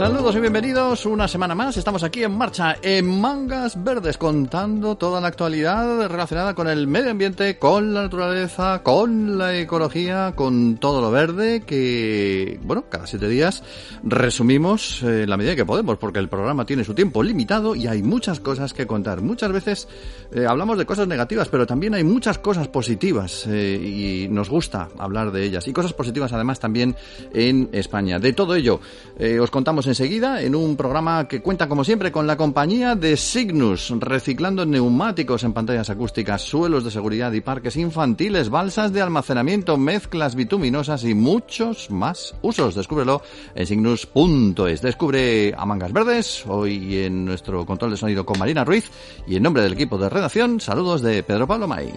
Saludos y bienvenidos una semana más. Estamos aquí en marcha en Mangas Verdes, contando toda la actualidad relacionada con el medio ambiente, con la naturaleza, con la ecología, con todo lo verde que, bueno, cada 7 días resumimos en la medida que podemos, porque el programa tiene su tiempo limitado y hay muchas cosas que contar. Muchas veces hablamos de cosas negativas, pero también hay muchas cosas positivas y nos gusta hablar de ellas. Y cosas positivas además también en España. De todo ello os contamos enseguida en un programa que cuenta como siempre con la compañía de Cygnus, reciclando neumáticos en pantallas acústicas, suelos de seguridad y parques infantiles, balsas de almacenamiento, mezclas bituminosas y muchos más usos. Descúbrelo en cygnus.es. Descubre a Mangas Verdes hoy en nuestro control de sonido con Marina Ruiz y en nombre del equipo de redacción, saludos de Pedro Pablo May.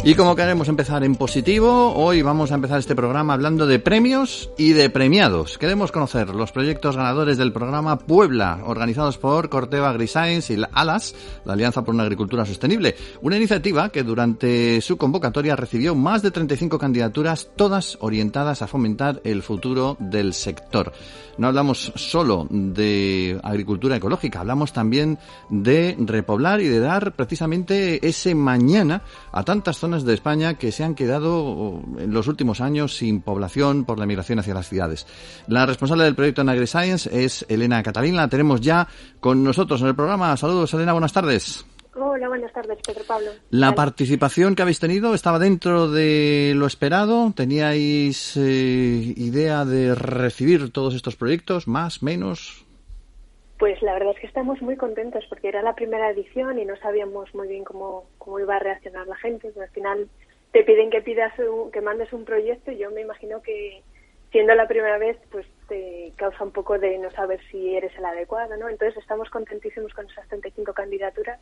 Y como queremos empezar en positivo, hoy vamos a empezar este programa hablando de premios y de premiados. Queremos conocer los proyectos ganadores del programa Puebla, organizados por Corteva AgriScience y ALAS, la Alianza por una Agricultura Sostenible. Una iniciativa que durante su convocatoria recibió más de 35 candidaturas, todas orientadas a fomentar el futuro del sector. No hablamos solo de agricultura ecológica, hablamos también de repoblar y de dar precisamente ese mañana a tantas zonas de España que se han quedado en los últimos años sin población por la migración hacia las ciudades. La responsable del proyecto en AgriScience es Elena Catalín, la tenemos ya con nosotros en el programa. Saludos, Elena, buenas tardes. Hola, buenas tardes, Pedro Pablo. ¿La participación que habéis tenido estaba dentro de lo esperado? ¿Teníais idea de recibir todos estos proyectos, más, menos? Pues la verdad es que estamos muy contentos porque era la primera edición y no sabíamos muy bien cómo iba a reaccionar la gente. Pero al final te piden que mandes un proyecto y yo me imagino que siendo la primera vez pues te causa un poco de no saber si eres el adecuado, ¿no? Entonces estamos contentísimos con esas 35 candidaturas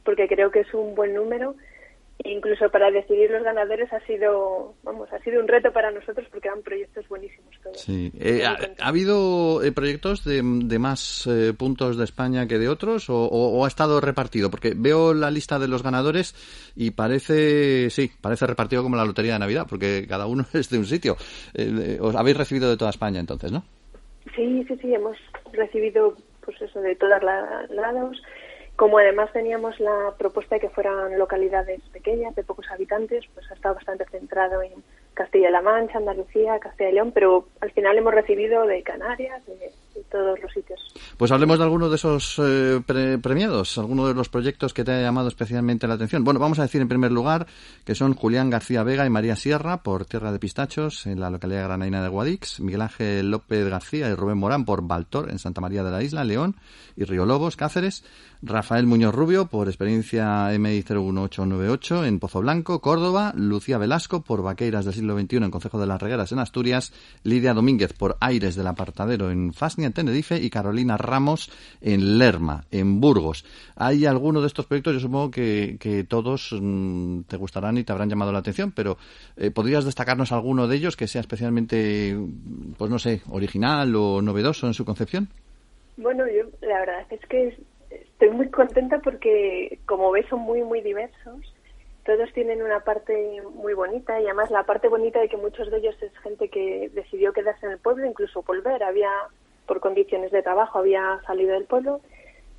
porque creo que es un buen número. Incluso para decidir los ganadores ha sido un reto para nosotros porque eran proyectos buenísimos todos. Sí. ¿Ha habido proyectos de más puntos de España que de otros o ha estado repartido? Porque veo la lista de los ganadores y parece repartido como la lotería de Navidad, porque cada uno es de un sitio. Os habéis recibido de toda España entonces, ¿no? Sí, hemos recibido pues eso de todos lados. Como además teníamos la propuesta de que fueran localidades pequeñas, de pocos habitantes, pues ha estado bastante centrado en Castilla-La Mancha, Andalucía, Castilla y León, pero al final hemos recibido de Canarias, de todos los sitios. Pues hablemos de alguno de esos premiados, alguno de los proyectos que te ha llamado especialmente la atención. Bueno, vamos a decir en primer lugar que son Julián García Vega y María Sierra por Tierra de Pistachos en la localidad granaína de Guadix, Miguel Ángel López García y Rubén Morán por Baltor en Santa María de la Isla, León y Río Lobos, Cáceres, Rafael Muñoz Rubio por Experiencia MI 01898 en Pozo Blanco, Córdoba, Lucía Velasco por Vaqueiras del siglo XXI en Concejo de las Regueras en Asturias, Lidia Domínguez por Aires del Apartadero en Fasnia, en Tenerife y Carolina Ramos en Lerma, en Burgos. ¿Hay alguno de estos proyectos? Yo supongo que todos te gustarán y te habrán llamado la atención, pero ¿podrías destacarnos alguno de ellos que sea especialmente, pues no sé, original o novedoso en su concepción? Bueno, yo la verdad es que estoy muy contenta porque, como ves, son muy, muy diversos. Todos tienen una parte muy bonita y además la parte bonita de que muchos de ellos es gente que decidió quedarse en el pueblo, incluso volver. Por condiciones de trabajo, había salido del pueblo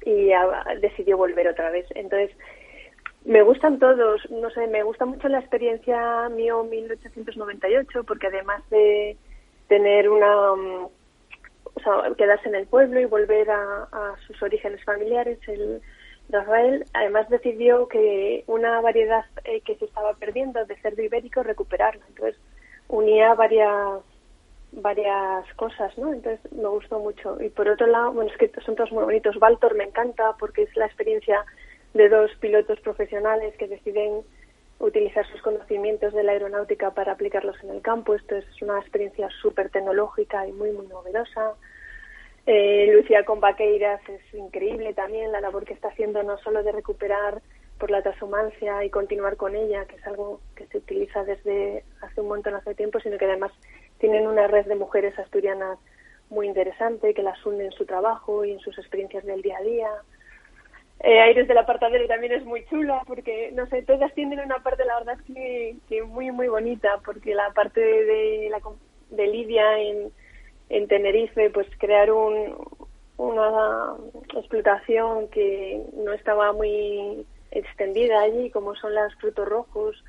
y decidió volver otra vez. Entonces, me gustan todos. No sé, me gusta mucho la experiencia mío 1898 porque además de tener quedarse en el pueblo y volver a sus orígenes familiares, Rafael además decidió que una variedad que se estaba perdiendo de cerdo ibérico recuperarla. Entonces unía varias cosas, ¿no? Entonces me gustó mucho. Y por otro lado, bueno, es que son todos muy bonitos. Baltor me encanta porque es la experiencia de dos pilotos profesionales que deciden utilizar sus conocimientos de la aeronáutica para aplicarlos en el campo. Esto es una experiencia súper tecnológica y muy, muy novedosa. Lucía con Vaqueiras es increíble también la labor que está haciendo, no solo de recuperar por la transhumancia y continuar con ella, que es algo que se utiliza desde hace un montón de tiempo, sino que además tienen una red de mujeres asturianas muy interesante que las une en su trabajo y en sus experiencias del día a día. Aires del Apartadero también es muy chula, porque, no sé, todas tienen una parte, la verdad, que muy, muy bonita, porque la parte de Lidia en Tenerife, pues crear una explotación que no estaba muy extendida allí, como son los frutos rojos,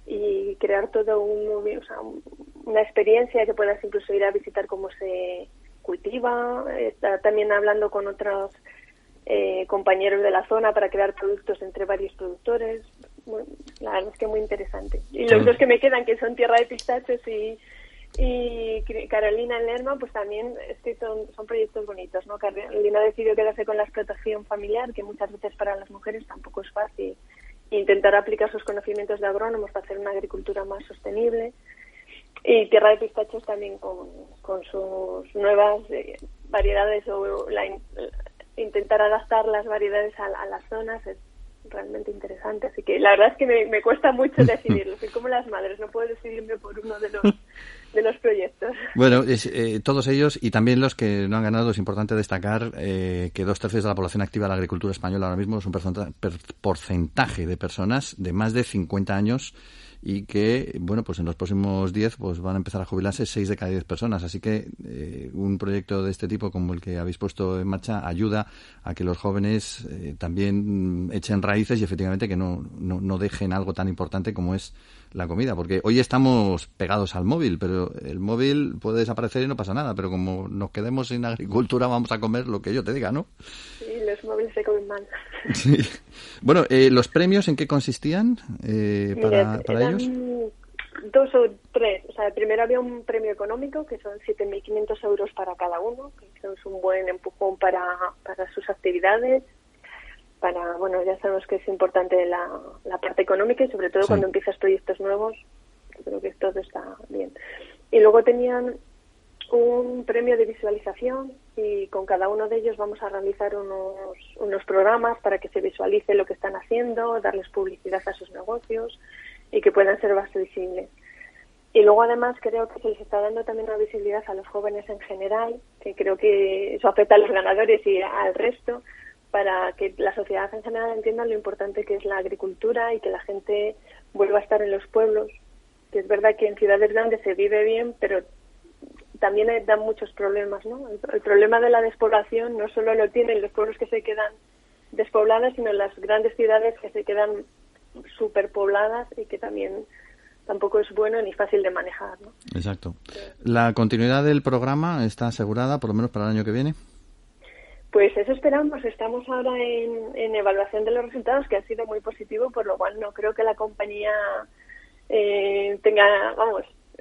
y crear todo una experiencia que puedas incluso ir a visitar cómo se cultiva. Está también hablando con otros compañeros de la zona para crear productos entre varios productores. Bueno, la verdad es que muy interesante. Y los dos que me quedan, que son Tierra de Pistachos y Carolina en Lerma, pues también es que son proyectos bonitos, ¿no? Carolina decidió quedarse con la explotación familiar, que muchas veces para las mujeres tampoco es fácil, intentar aplicar sus conocimientos de agrónomos para hacer una agricultura más sostenible. Y Tierra de Pistachos también con sus nuevas variedades o intentar adaptar las variedades a las zonas es realmente interesante. Así que la verdad es que me cuesta mucho decidirlo. Soy como las madres, no puedo decidirme por uno de los proyectos. Bueno, todos ellos y también los que no han ganado, es importante destacar que 2/3 de la población activa de la agricultura española ahora mismo es un porcentaje de personas de más de 50 años y que, bueno, pues en los próximos 10 pues van a empezar a jubilarse 6 de cada 10 personas. Así que un proyecto de este tipo como el que habéis puesto en marcha ayuda a que los jóvenes también echen raíces y efectivamente que no dejen algo tan importante como es la comida, porque hoy estamos pegados al móvil, pero el móvil puede desaparecer y no pasa nada, pero como nos quedemos sin agricultura vamos a comer lo que yo te diga, ¿no? Sí, los móviles se comen mal. Sí. Bueno, ¿los premios en qué consistían para ellos? 2 o 3. O sea, primero había un premio económico, que son 7.500 euros para cada uno, que es un buen empujón para sus actividades. Bueno, ya sabemos que es importante la parte económica y sobre todo cuando empiezas proyectos nuevos, creo que todo está bien. Y luego tenían un premio de visualización y con cada uno de ellos vamos a realizar unos programas para que se visualice lo que están haciendo, darles publicidad a sus negocios y que puedan ser más visibles. Y luego además creo que se les está dando también una visibilidad a los jóvenes en general, que creo que eso afecta a los ganadores y al resto, para que la sociedad en general entienda lo importante que es la agricultura y que la gente vuelva a estar en los pueblos. Que es verdad que en ciudades grandes se vive bien, pero también dan muchos problemas, ¿no? El problema de la despoblación no solo lo tienen los pueblos que se quedan despoblados, sino las grandes ciudades que se quedan superpobladas y que también tampoco es bueno ni fácil de manejar, ¿no? Exacto. ¿La continuidad del programa está asegurada, por lo menos para el año que viene? Pues eso esperamos. Estamos ahora en evaluación de los resultados, que ha sido muy positivo, por lo cual no creo que la compañía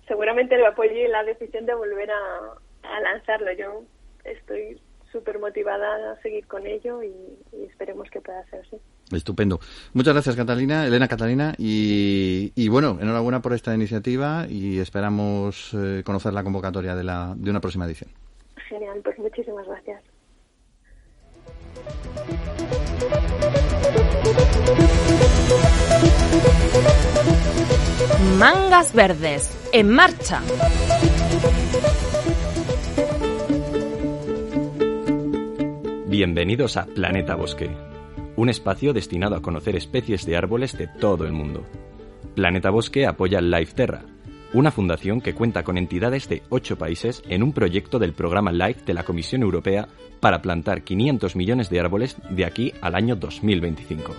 seguramente lo apoye la decisión de volver a lanzarlo. Yo estoy súper motivada a seguir con ello y esperemos que pueda ser así. Estupendo. Muchas gracias, Elena Catalina, y bueno, enhorabuena por esta iniciativa y esperamos conocer la convocatoria de una próxima edición. Genial, pues muchísimas gracias. Mangas Verdes, en marcha. Bienvenidos a Planeta Bosque, un espacio destinado a conocer especies de árboles de todo el mundo. Planeta Bosque apoya Life Terra, una fundación que cuenta con entidades de 8 países en un proyecto del programa LIFE de la Comisión Europea para plantar 500 millones de árboles de aquí al año 2025.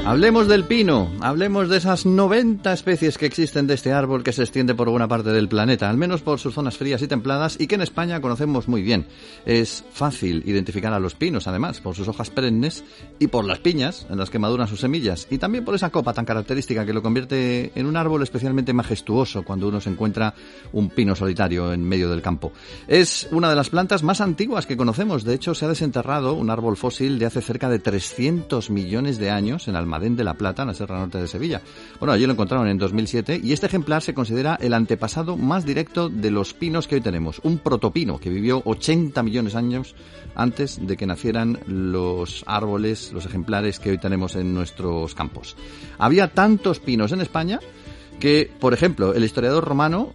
Hablemos del pino, hablemos de esas 90 especies que existen de este árbol que se extiende por buena parte del planeta, al menos por sus zonas frías y templadas, y que en España conocemos muy bien. Es fácil identificar a los pinos, además, por sus hojas perennes y por las piñas en las que maduran sus semillas, y también por esa copa tan característica que lo convierte en un árbol especialmente majestuoso cuando uno se encuentra un pino solitario en medio del campo. Es una de las plantas más antiguas que conocemos. De hecho, se ha desenterrado un árbol fósil de hace cerca de 300 millones de años en Almadén de la Plata, en la Sierra Norte de Sevilla. Bueno, allí lo encontraron en 2007 y este ejemplar se considera el antepasado más directo de los pinos que hoy tenemos. Un protopino que vivió 80 millones de años antes de que nacieran los árboles, los ejemplares que hoy tenemos en nuestros campos. Había tantos pinos en España que, por ejemplo, el historiador romano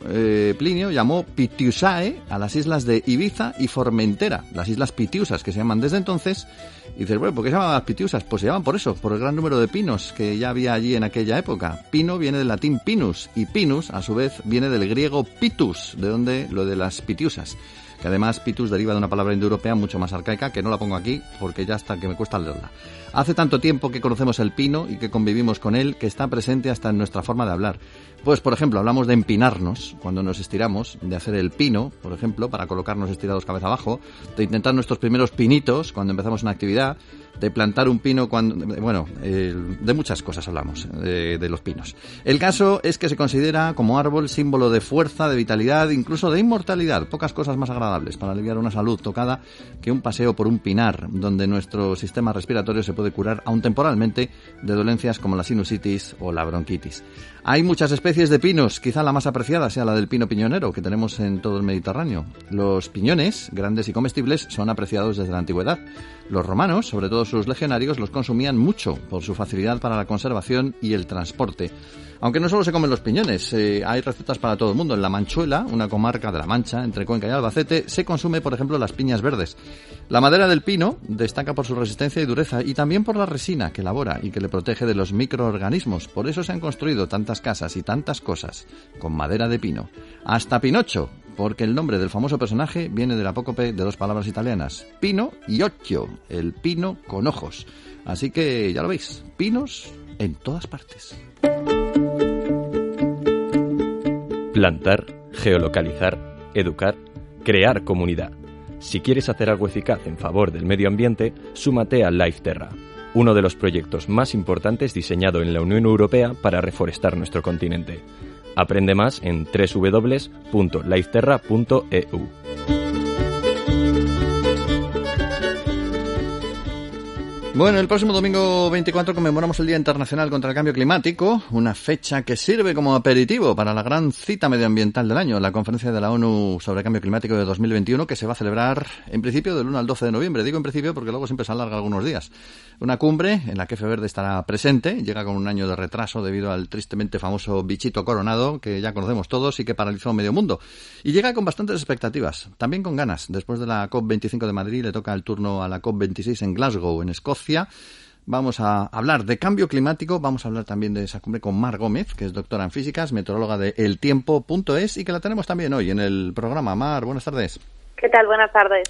Plinio llamó Pitiusae a las islas de Ibiza y Formentera, las islas Pitiusas, que se llaman desde entonces. Y dices, bueno, ¿por qué se llamaban las Pitiusas? Pues se llaman por eso, por el gran número de pinos que ya había allí en aquella época. Pino viene del latín pinus, y pinus, a su vez, viene del griego pitus, de donde lo de las Pitiusas. Que además pitus deriva de una palabra indoeuropea mucho más arcaica, que no la pongo aquí porque ya está que me cuesta leerla. Hace tanto tiempo que conocemos el pino y que convivimos con él que está presente hasta en nuestra forma de hablar. Pues, por ejemplo, hablamos de empinarnos cuando nos estiramos, de hacer el pino, por ejemplo, para colocarnos estirados cabeza abajo, de intentar nuestros primeros pinitos cuando empezamos una actividad, de plantar un pino cuando... Bueno, de muchas cosas hablamos, de los pinos. El caso es que se considera como árbol símbolo de fuerza, de vitalidad, incluso de inmortalidad. Pocas cosas más agradables para aliviar una salud tocada que un paseo por un pinar, donde nuestro sistema respiratorio se puede curar, aun temporalmente, de dolencias como la sinusitis o la bronquitis. Hay muchas especies de pinos, quizá la más apreciada sea la del pino piñonero, que tenemos en todo el Mediterráneo. Los piñones, grandes y comestibles, son apreciados desde la antigüedad. Los romanos, sobre todo sus legionarios, los consumían mucho por su facilidad para la conservación y el transporte. Aunque no solo se comen los piñones, hay recetas para todo el mundo. En La Manchuela, una comarca de La Mancha, entre Cuenca y Albacete, se consume, por ejemplo, las piñas verdes. La madera del pino destaca por su resistencia y dureza y también por la resina que elabora y que le protege de los microorganismos. Por eso se han construido tantas casas y tantas cosas con madera de pino. Hasta Pinocho, porque el nombre del famoso personaje viene del apócope de dos palabras italianas, pino y occhio, el pino con ojos. Así que ya lo veis, pinos en todas partes. Plantar, geolocalizar, educar, crear comunidad. Si quieres hacer algo eficaz en favor del medio ambiente, súmate a Life Terra, uno de los proyectos más importantes diseñado en la Unión Europea para reforestar nuestro continente. Aprende más en www.lifeterra.eu. Bueno, el próximo domingo 24 conmemoramos el Día Internacional contra el Cambio Climático, una fecha que sirve como aperitivo para la gran cita medioambiental del año, la Conferencia de la ONU sobre Cambio Climático de 2021, que se va a celebrar en principio del 1 al 12 de noviembre. Digo en principio porque luego siempre se alarga algunos días. Una cumbre en la que F. Verde estará presente, llega con un año de retraso debido al tristemente famoso bichito coronado, que ya conocemos todos y que paralizó medio mundo. Y llega con bastantes expectativas, también con ganas. Después de la COP25 de Madrid le toca el turno a la COP26 en Glasgow, en Escocia. Vamos a hablar de cambio climático, vamos a hablar también de esa cumbre con Mar Gómez, que es doctora en físicas, meteoróloga de eltiempo.es y que la tenemos también hoy en el programa. Mar, buenas tardes. ¿Qué tal? Buenas tardes.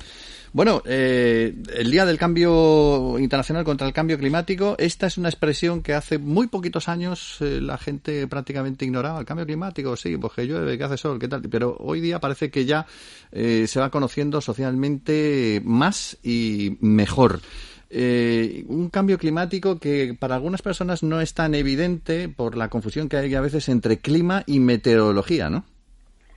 Bueno, el Día del Cambio Internacional contra el Cambio Climático, esta es una expresión que hace muy poquitos años la gente prácticamente ignoraba. El cambio climático, sí, pues que llueve, que hace sol, qué tal, pero hoy día parece que ya se va conociendo socialmente más y mejor. Un cambio climático que para algunas personas no es tan evidente por la confusión que hay a veces entre clima y meteorología, ¿no?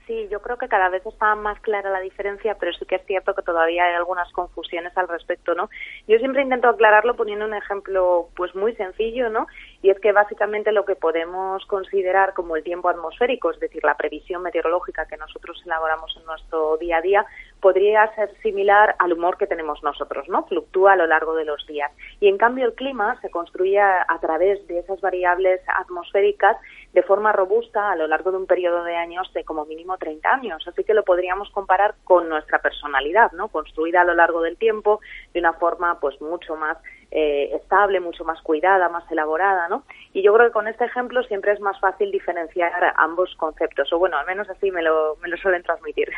Sí, yo creo que cada vez está más clara la diferencia, pero sí que es cierto que todavía hay algunas confusiones al respecto, ¿no? Yo siempre intento aclararlo poniendo un ejemplo pues muy sencillo, ¿no? Y es que básicamente lo que podemos considerar como el tiempo atmosférico, es decir, la previsión meteorológica que nosotros elaboramos en nuestro día a día, podría ser similar al humor que tenemos nosotros, ¿no? Fluctúa a lo largo de los días. Y en cambio el clima se construye a través de esas variables atmosféricas de forma robusta a lo largo de un periodo de años de como mínimo 30 años. Así que lo podríamos comparar con nuestra personalidad, ¿no? Construida a lo largo del tiempo de una forma pues mucho más estable, mucho más cuidada, más elaborada, ¿no? Y yo creo que con este ejemplo siempre es más fácil diferenciar ambos conceptos, o bueno, al menos así me lo suelen transmitir.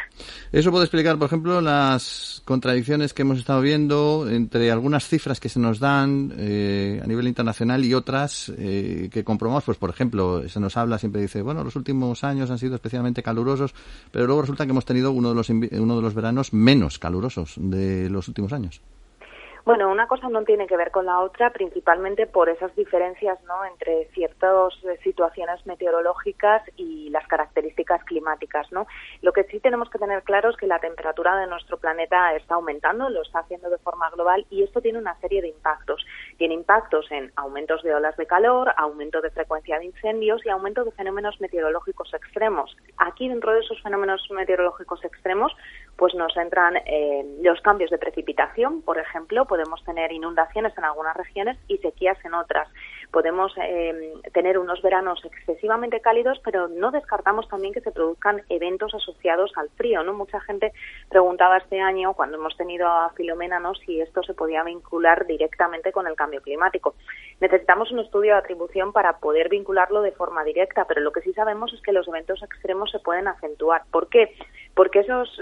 Eso puede explicar, por ejemplo, las contradicciones que hemos estado viendo entre algunas cifras que se nos dan a nivel internacional y otras que comprobamos, pues por ejemplo, se nos habla, siempre dice, bueno, los últimos años han sido especialmente calurosos, pero luego resulta que hemos tenido uno de los veranos menos calurosos de los últimos años. Bueno, una cosa no tiene que ver con la otra, principalmente por esas diferencias, ¿no?, entre ciertas situaciones meteorológicas y las características climáticas, ¿no? Lo que sí tenemos que tener claro es que la temperatura de nuestro planeta está aumentando, lo está haciendo de forma global, y esto tiene una serie de impactos. Tiene impactos en aumentos de olas de calor, aumento de frecuencia de incendios y aumento de fenómenos meteorológicos extremos. Aquí, dentro de esos fenómenos meteorológicos extremos, pues nos entran los cambios de precipitación, por ejemplo. Podemos tener inundaciones en algunas regiones y sequías en otras. podemos tener unos veranos excesivamente cálidos, pero no descartamos también que se produzcan eventos asociados al frío, ¿no? Mucha gente preguntaba este año, cuando hemos tenido a Filomena, ¿no?, si esto se podía vincular directamente con el cambio climático. Necesitamos un estudio de atribución para poder vincularlo de forma directa, pero lo que sí sabemos es que los eventos extremos se pueden acentuar. ¿Por qué? Porque esos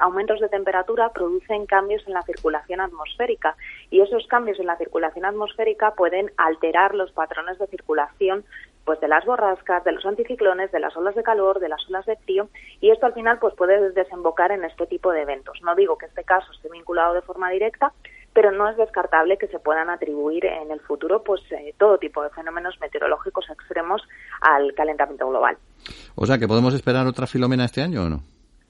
aumentos de temperatura producen cambios en la circulación atmosférica, y esos cambios en la circulación atmosférica pueden alterar los patrones de circulación, pues de las borrascas, de los anticiclones, de las olas de calor, de las olas de frío, y esto al final pues puede desembocar en este tipo de eventos. No digo que este caso esté vinculado de forma directa, pero no es descartable que se puedan atribuir en el futuro pues todo tipo de fenómenos meteorológicos extremos al calentamiento global. O sea, ¿que podemos esperar otra Filomena este año o no?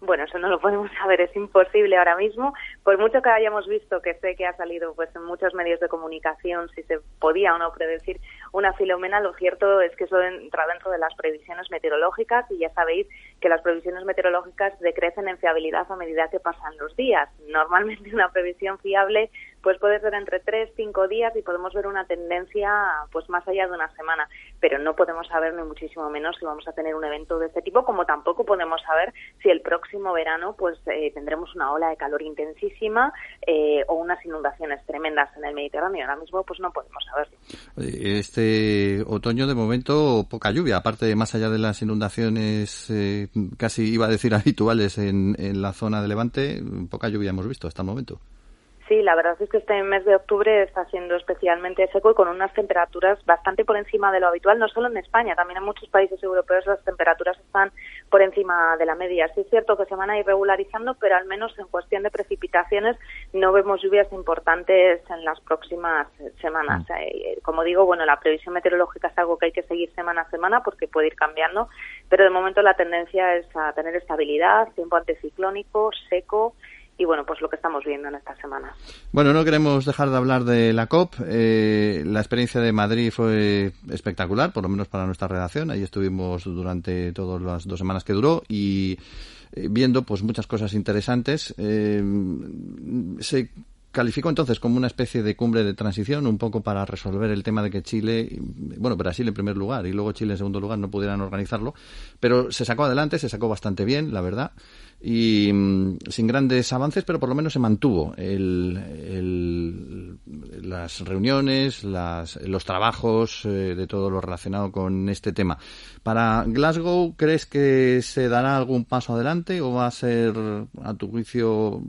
Bueno, eso no lo podemos saber, es imposible ahora mismo. Por mucho que hayamos visto, que sé que ha salido pues en muchos medios de comunicación, si se podía o no predecir una Filomena, lo cierto es que eso entra dentro de las previsiones meteorológicas, y ya sabéis que las previsiones meteorológicas decrecen en fiabilidad a medida que pasan los días. Normalmente una previsión fiable pues puede ser entre 3-5 días, y podemos ver una tendencia pues más allá de una semana, pero no podemos saber ni muchísimo menos si vamos a tener un evento de este tipo, como tampoco podemos saber si el próximo verano pues tendremos una ola de calor intensísima o unas inundaciones tremendas en el Mediterráneo. Ahora mismo pues no podemos saberlo. Este otoño de momento poca lluvia, aparte más allá de las inundaciones casi iba a decir habituales en la zona de Levante, poca lluvia hemos visto hasta el momento. Sí, la verdad es que este mes de octubre está siendo especialmente seco y con unas temperaturas bastante por encima de lo habitual, no solo en España, también en muchos países europeos las temperaturas están por encima de la media. Sí es cierto que se van a ir regularizando, pero al menos en cuestión de precipitaciones no vemos lluvias importantes en las próximas semanas. Como digo, bueno, la previsión meteorológica es algo que hay que seguir semana a semana porque puede ir cambiando, pero de momento la tendencia es a tener estabilidad, tiempo anticiclónico, seco, y bueno, pues lo que estamos viendo en estas semanas. Bueno, no queremos dejar de hablar de la COP. La experiencia de Madrid fue espectacular, por lo menos para nuestra redacción. Ahí estuvimos durante todas las 2 semanas que duró y viendo pues muchas cosas interesantes. Se calificó entonces como una especie de cumbre de transición, un poco para resolver el tema de que Chile, bueno, Brasil en primer lugar y luego Chile en segundo lugar no pudieran organizarlo, pero se sacó adelante, se sacó bastante bien, la verdad, y sin grandes avances, pero por lo menos se mantuvo las reuniones, los trabajos de todo lo relacionado con este tema. Para Glasgow, ¿crees que se dará algún paso adelante o va a ser, a tu juicio,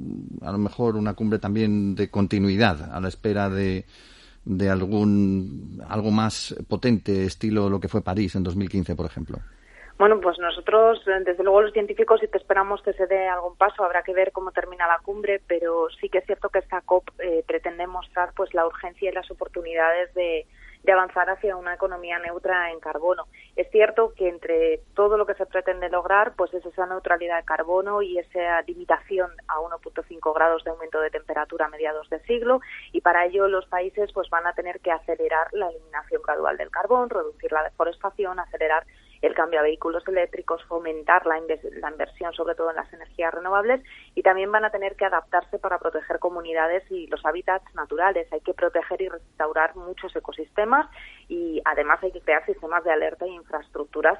a lo mejor una cumbre también de continuidad a la espera de algo más potente, estilo lo que fue París en 2015, por ejemplo? Bueno, pues nosotros, desde luego los científicos, sí que esperamos que se dé algún paso. Habrá que ver cómo termina la cumbre, pero sí que es cierto que esta COP pretende mostrar pues la urgencia y las oportunidades de avanzar hacia una economía neutra en carbono. Es cierto que entre todo lo que se pretende lograr, pues es esa neutralidad de carbono y esa limitación a 1.5 grados de aumento de temperatura a mediados de siglo, y para ello los países pues van a tener que acelerar la eliminación gradual del carbón, reducir la deforestación, acelerar el cambio a vehículos eléctricos, fomentar la inversión sobre todo en las energías renovables, y también van a tener que adaptarse para proteger comunidades y los hábitats naturales. Hay que proteger y restaurar muchos ecosistemas, y además hay que crear sistemas de alerta e infraestructuras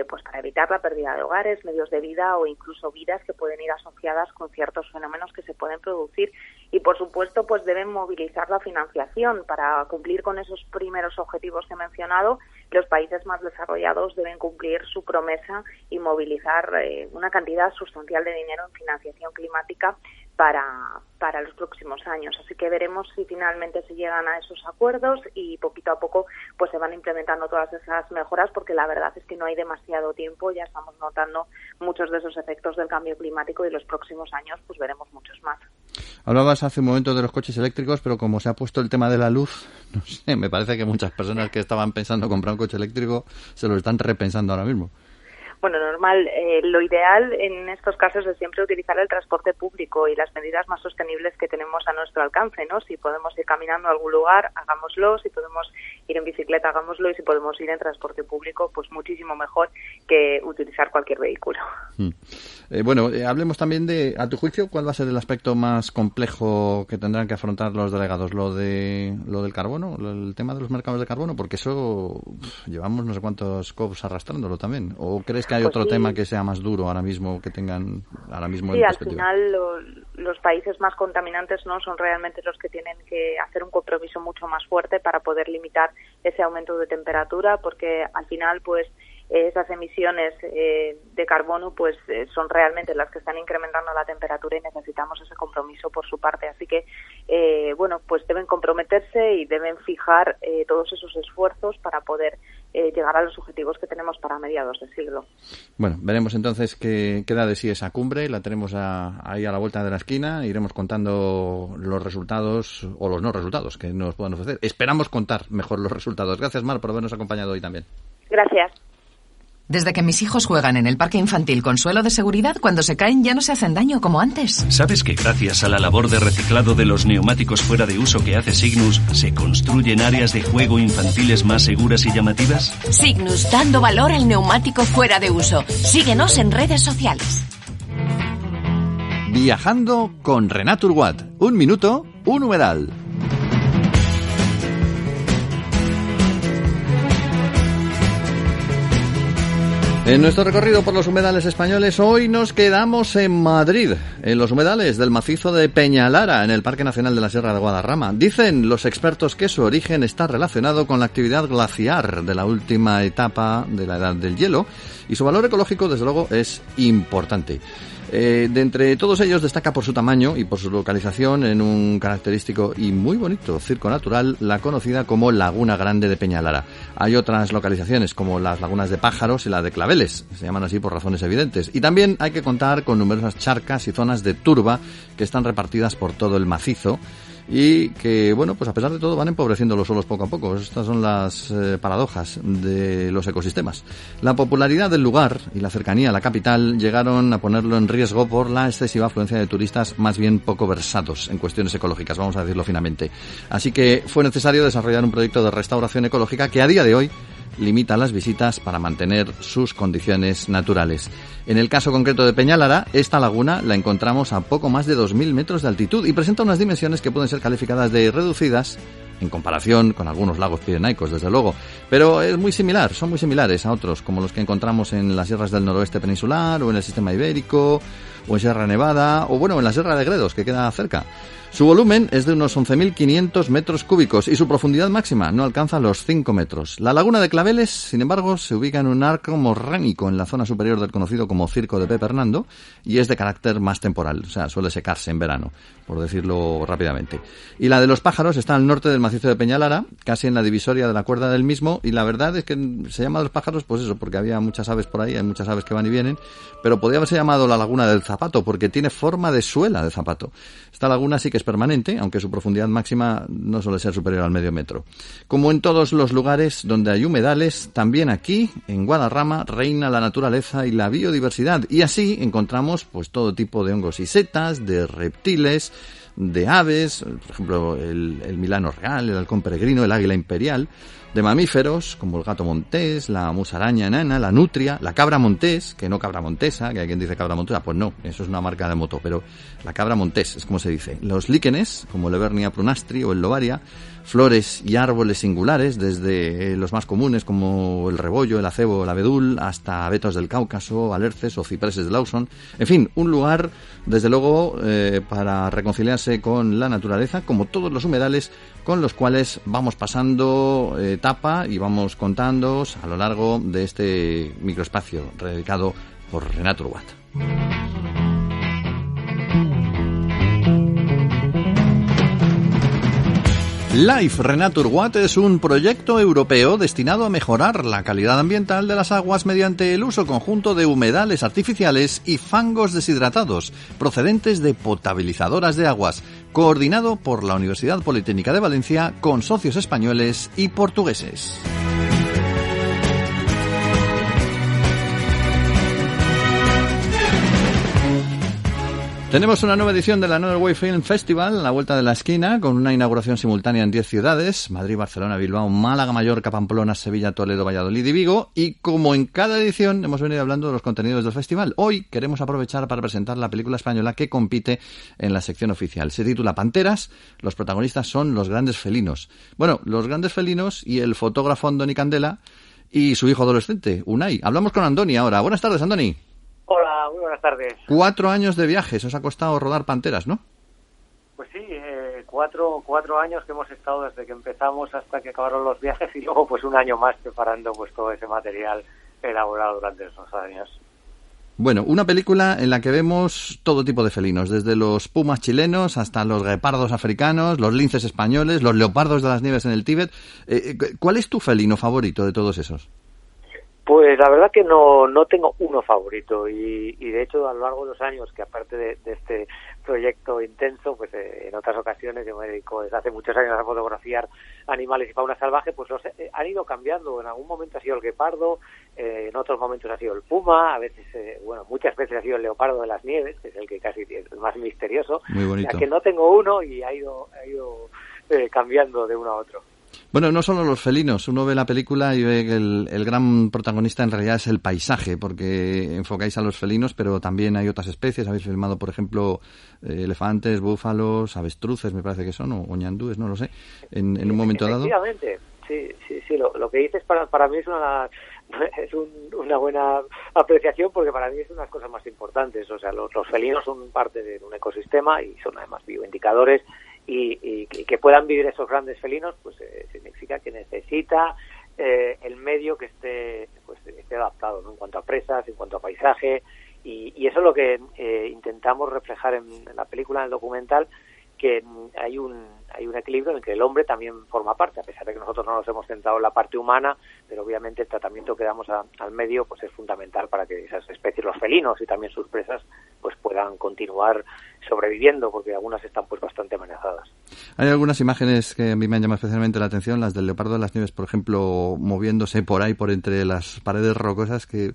pues para evitar la pérdida de hogares, medios de vida o incluso vidas que pueden ir asociadas con ciertos fenómenos que se pueden producir. Y por supuesto pues deben movilizar la financiación para cumplir con esos primeros objetivos que he mencionado. Los países más desarrollados deben cumplir su promesa y movilizar una cantidad sustancial de dinero en financiación climática para los próximos años. Así que veremos si finalmente se llegan a esos acuerdos y poquito a poco pues se van implementando todas esas mejoras, porque la verdad es que no hay demasiado tiempo. Ya estamos notando muchos de esos efectos del cambio climático y los próximos años pues veremos muchos más. Hablabas hace un momento de los coches eléctricos, pero como se ha puesto el tema de la luz, no sé, me parece que muchas personas que estaban pensando comprar un coche eléctrico se lo están repensando ahora mismo. Bueno, normal. Lo ideal en estos casos es siempre utilizar el transporte público y las medidas más sostenibles que tenemos a nuestro alcance, ¿no? Si podemos ir caminando a algún lugar, hagámoslo. Si podemos ir en bicicleta, hagámoslo. Y si podemos ir en transporte público, pues muchísimo mejor que utilizar cualquier vehículo. Hablemos también de, a tu juicio, ¿cuál va a ser el aspecto más complejo que tendrán que afrontar los delegados? ¿Lo del carbono? ¿El tema de los mercados de carbono? Porque eso llevamos no sé cuántos COPs arrastrándolo también. ¿O crees que hay otro tema que sea más duro ahora mismo, que tengan ahora mismo en perspectiva? Al final los países más contaminantes no son realmente los que tienen que hacer un compromiso mucho más fuerte para poder limitar ese aumento de temperatura, porque al final pues esas emisiones de carbono pues son realmente las que están incrementando la temperatura y necesitamos ese compromiso por su parte. Así que pues deben comprometerse y deben fijar todos esos esfuerzos para poder llegar a los objetivos que tenemos para mediados de siglo. Bueno, veremos entonces qué da de sí esa cumbre. La tenemos ahí a la vuelta de la esquina. Iremos contando los resultados o los no resultados que nos puedan ofrecer. Esperamos contar mejor los resultados. Gracias, Mar, por habernos acompañado hoy también. Gracias. Desde que mis hijos juegan en el parque infantil con suelo de seguridad, cuando se caen ya no se hacen daño como antes. ¿Sabes que gracias a la labor de reciclado de los neumáticos fuera de uso que hace Signus, se construyen áreas de juego infantiles más seguras y llamativas? Signus, dando valor al neumático fuera de uso. Síguenos en redes sociales. Viajando con Renatur Watt. 1 minuto, un humedal. En nuestro recorrido por los humedales españoles, hoy nos quedamos en Madrid, en los humedales del macizo de Peñalara, en el Parque Nacional de la Sierra de Guadarrama. Dicen los expertos que su origen está relacionado con la actividad glaciar de la última etapa de la Edad del Hielo, y su valor ecológico, desde luego, es importante. De entre todos ellos destaca por su tamaño y por su localización en un característico y muy bonito circo natural, la conocida como Laguna Grande de Peñalara. Hay otras localizaciones como las lagunas de Pájaros y la de Claveles, se llaman así por razones evidentes. Y también hay que contar con numerosas charcas y zonas de turba que están repartidas por todo el macizo y que, pues a pesar de todo van empobreciendo los suelos poco a poco. Estas son las paradojas de los ecosistemas. La popularidad del lugar y la cercanía a la capital llegaron a ponerlo en riesgo por la excesiva afluencia de turistas más bien poco versados en cuestiones ecológicas, vamos a decirlo finamente. Así que fue necesario desarrollar un proyecto de restauración ecológica que a día de hoy limita las visitas para mantener sus condiciones naturales. En el caso concreto de Peñalara, esta laguna la encontramos a poco más de 2.000 metros de altitud y presenta unas dimensiones que pueden ser calificadas de reducidas en comparación con algunos lagos pirenaicos, desde luego, pero son muy similares a otros, como los que encontramos en las sierras del noroeste peninsular, o en el sistema ibérico, o en Sierra Nevada, o en la Sierra de Gredos, que queda cerca. Su volumen es de unos 11.500 metros cúbicos y su profundidad máxima no alcanza los 5 metros. La laguna de Claveles, sin embargo, se ubica en un arco morrénico en la zona superior del conocido como Circo de Pepe Hernando y es de carácter más temporal, o sea, suele secarse en verano, por decirlo rápidamente. Y la de los Pájaros está al norte del macizo de Peñalara, casi en la divisoria de la cuerda del mismo, y la verdad es que se llama de los Pájaros, pues eso, porque había muchas aves por ahí, hay muchas aves que van y vienen, pero podría haberse llamado la Laguna del Zapato, porque tiene forma de suela de zapato. Esta laguna sí que es permanente, aunque su profundidad máxima no suele ser superior al medio metro. Como en todos los lugares donde hay humedales, también aquí, en Guadarrama, reina la naturaleza y la biodiversidad, y así encontramos pues todo tipo de hongos y setas, de reptiles, de aves, por ejemplo el milano real, el halcón peregrino, el águila imperial, de mamíferos como el gato montés, la musaraña enana, la nutria, la cabra montés, que no cabra montesa, que hay quien dice cabra montesa, pues no, eso es una marca de moto, pero la cabra montés es como se dice. Los líquenes, como el Evernia prunastri o el lobaria, flores y árboles singulares, desde los más comunes como el rebollo, el acebo, el abedul, hasta abetos del Cáucaso, alerces o cipreses de Lawson. En fin, un lugar, desde luego, para reconciliarse con la naturaleza, como todos los humedales con los cuales vamos pasando etapa y vamos contándoos a lo largo de este microespacio dedicado por Renatur Watt. Life Renatur Watt es un proyecto europeo destinado a mejorar la calidad ambiental de las aguas mediante el uso conjunto de humedales artificiales y fangos deshidratados procedentes de potabilizadoras de aguas, coordinado por la Universidad Politécnica de Valencia con socios españoles y portugueses. Tenemos una nueva edición de la Another Way Film Festival a la vuelta de la esquina, con una inauguración simultánea en 10 ciudades: Madrid, Barcelona, Bilbao, Málaga, Mallorca, Pamplona, Sevilla, Toledo, Valladolid y Vigo. Y como en cada edición hemos venido hablando de los contenidos del festival, hoy queremos aprovechar para presentar la película española que compite en la sección oficial. Se titula Panteras. Los protagonistas son los grandes felinos. Bueno, los grandes felinos y el fotógrafo Andoni Candela y su hijo adolescente, Unai. Hablamos con Andoni ahora. Buenas tardes, Andoni. Hola, muy buenas tardes. 4 años de viajes, os ha costado rodar Panteras, ¿no? Pues sí, 4 años que hemos estado desde que empezamos hasta que acabaron los viajes, y luego pues un año más preparando pues todo ese material elaborado durante esos años. Bueno, una película en la que vemos todo tipo de felinos, desde los pumas chilenos hasta los guepardos africanos, los linces españoles, los leopardos de las nieves en el Tíbet. ¿Cuál es tu felino favorito de todos esos? Pues la verdad que no tengo uno favorito, y de hecho a lo largo de los años, que aparte de este proyecto intenso, pues en otras ocasiones yo me dedico desde hace muchos años a fotografiar animales y fauna salvaje, pues los han ido cambiando. En algún momento ha sido el guepardo, en otros momentos ha sido el puma, a veces, muchas veces ha sido el leopardo de las nieves, que es el que casi es el más misterioso. Muy bonito. Ya que no tengo uno y ha ido cambiando de uno a otro. Bueno, no solo los felinos, uno ve la película y ve que el gran protagonista en realidad es el paisaje, porque enfocáis a los felinos, pero también hay otras especies. Habéis filmado, por ejemplo, elefantes, búfalos, avestruces, me parece que son, o ñandúes, no lo sé, en un momento dado. Efectivamente, sí, lo que dices para mí es una buena apreciación, porque para mí es una de las cosas más importantes. O sea, los felinos son parte de un ecosistema y son además bioindicadores. Y que puedan vivir esos grandes felinos, pues significa que necesita el medio que esté adaptado, ¿no? En cuanto a presas, en cuanto a paisaje, y eso es lo que intentamos reflejar en la película, en el documental, que hay un equilibrio en el que el hombre también forma parte, a pesar de que nosotros no nos hemos centrado en la parte humana, pero obviamente el tratamiento que damos al medio pues es fundamental para que esas especies, los felinos y también sus presas, pues puedan continuar sobreviviendo, porque algunas están pues bastante amenazadas. Hay algunas imágenes que a mí me han llamado especialmente la atención, las del leopardo de las nieves, por ejemplo, moviéndose por ahí, por entre las paredes rocosas, que,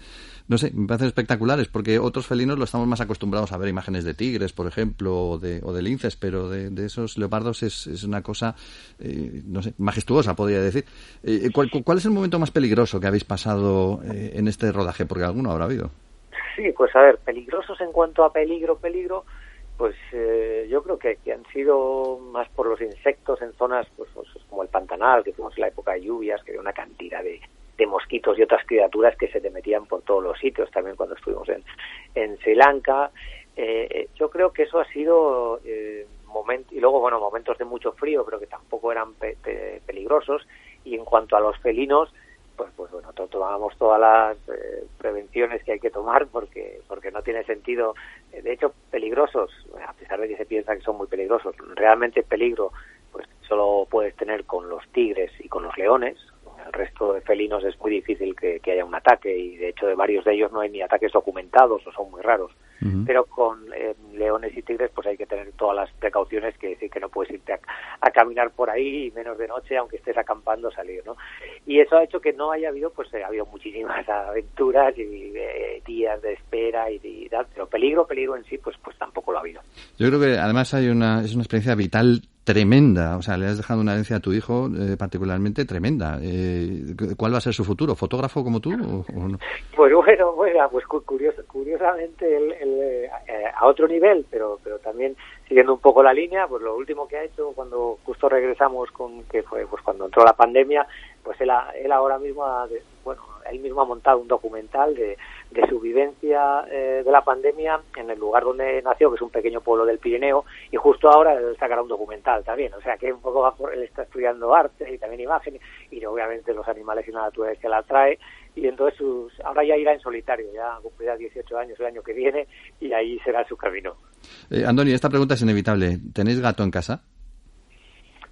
no sé, me parecen espectaculares, porque otros felinos lo estamos más acostumbrados a ver imágenes de tigres, por ejemplo, o de linces, pero de esos leopardos es una cosa, no sé, majestuosa, podría decir. ¿Cuál es el momento más peligroso que habéis pasado en este rodaje? Porque alguno habrá habido. Sí, pues a ver, peligrosos en cuanto a peligro, pues yo creo que han sido más por los insectos en zonas pues como el Pantanal, que fuimos en la época de lluvias, que había una cantidad de mosquitos y otras criaturas que se te metían por todos los sitios, también cuando estuvimos en Sri Lanka. Yo creo que eso ha sido y luego momentos de mucho frío, pero que tampoco eran peligrosos. Y en cuanto a los felinos, pues tomamos todas las prevenciones que hay que tomar, porque no tiene sentido. De hecho, peligrosos, a pesar de que se piensa que son muy peligrosos, realmente peligro pues solo puedes tener con los tigres y con los leones. El resto de felinos es muy difícil que haya un ataque, y de hecho de varios de ellos no hay ni ataques documentados o son muy raros. Uh-huh. Pero con leones y tigres pues hay que tener todas las precauciones, que decir que no puedes irte a caminar por ahí, y menos de noche, aunque estés acampando, salir, ¿no? Y eso ha hecho que no haya habido, pues ha habido muchísimas aventuras y días de espera y tal, pero peligro en sí pues tampoco lo ha habido. Yo creo que además es una experiencia vital tremenda, o sea, le has dejado una herencia a tu hijo particularmente tremenda. ¿Cuál va a ser su futuro? ¿Fotógrafo como tú o no? Pues pues curiosamente a otro nivel, pero también siguiendo un poco la línea, pues lo último que ha hecho cuando justo regresamos, que fue pues cuando entró la pandemia, pues él ahora mismo él mismo ha montado un documental de su vivencia de la pandemia en el lugar donde nació, que es un pequeño pueblo del Pirineo, y justo ahora él sacará un documental también. O sea que un poco él está estudiando arte y también imagen, y obviamente los animales y la naturaleza la atrae, y entonces ahora ya irá en solitario, ya cumplirá 18 años el año que viene, y ahí será su camino. Andoni, esta pregunta es inevitable. ¿Tenéis gato en casa?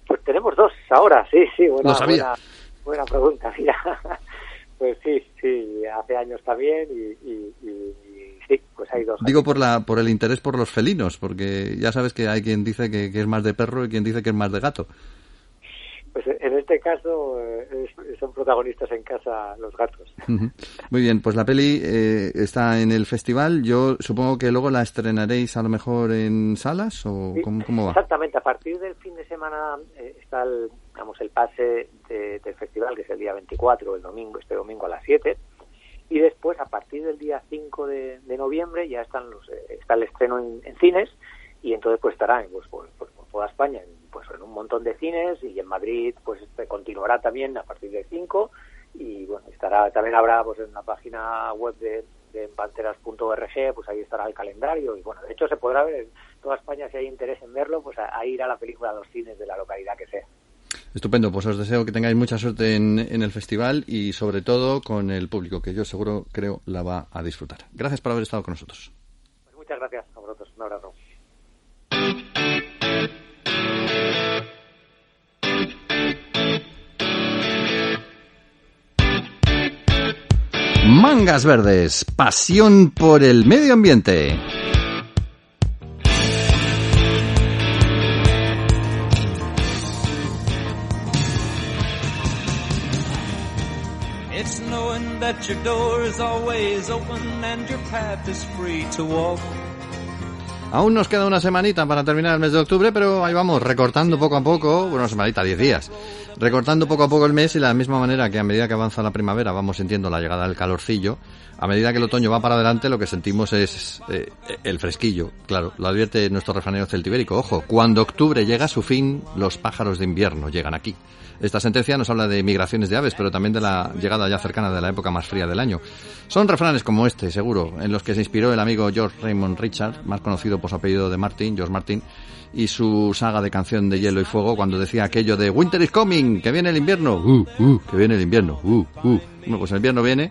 Pues tenemos 2 ahora, sí, Lo sabía. Buena pregunta, mira. Pues sí, hace años también, y sí, pues hay 2. Digo por el interés por los felinos, porque ya sabes que hay quien dice que es más de perro y quien dice que es más de gato. Pues en este caso son protagonistas en casa los gatos. Muy bien, pues la peli está en el festival. Yo supongo que luego la estrenaréis a lo mejor en salas, ¿o Sí, cómo va? Exactamente, a partir del fin de semana está el pase del festival, que es el día 24, este domingo a las 7. Y después, a partir del día 5 de noviembre, ya está el estreno en cines, y entonces pues estará pues por toda España en un montón de cines, y en Madrid pues continuará también a partir del 5, y bueno, también habrá pues en la página web de panteras.org, pues ahí estará el calendario, y bueno, de hecho se podrá ver en toda España, si hay interés en verlo, pues a ir a la película a los cines de la localidad que sea. Estupendo, pues os deseo que tengáis mucha suerte en el festival y sobre todo con el público, que yo creo la va a disfrutar. Gracias por haber estado con nosotros. Pues muchas gracias a vosotros, un abrazo. Mangas Verdes, pasión por el medio ambiente. It's knowing that your door is always open and your path is free to walk. Aún nos queda una semanita para terminar el mes de octubre, pero ahí vamos, recortando poco a poco, bueno, una semanita, 10 días, recortando poco a poco el mes, y de la misma manera que a medida que avanza la primavera vamos sintiendo la llegada del calorcillo, a medida que el otoño va para adelante lo que sentimos es el fresquillo, claro, lo advierte nuestro refranero celtibérico. Ojo, cuando octubre llega a su fin, los pájaros de invierno llegan aquí. Esta sentencia nos habla de migraciones de aves, pero también de la llegada ya cercana de la época más fría del año. Son refranes como este, seguro, en los que se inspiró el amigo George Raymond Richard, más conocido por su apellido de Martin, George Martin, y su saga de Canción de Hielo y Fuego, cuando decía aquello de "Winter is coming", que viene el invierno, que viene el invierno, Bueno, pues el invierno viene,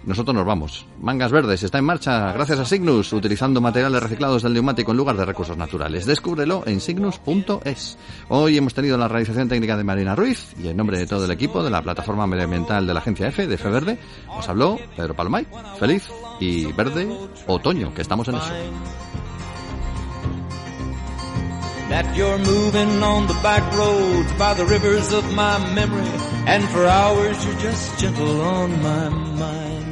nosotros nos vamos. Mangas Verdes está en marcha gracias a Cygnus, utilizando materiales reciclados del neumático en lugar de recursos naturales. Descúbrelo en cygnus.es. Hoy hemos tenido la realización técnica de Marina Ruiz, y en nombre de todo el equipo de la plataforma medioambiental de la agencia EFE, de FEVerde, os habló Pedro Palomay. Feliz y verde otoño, que estamos en eso. That you're moving on the back roads by the rivers of my memory, and for hours you're just gentle on my mind.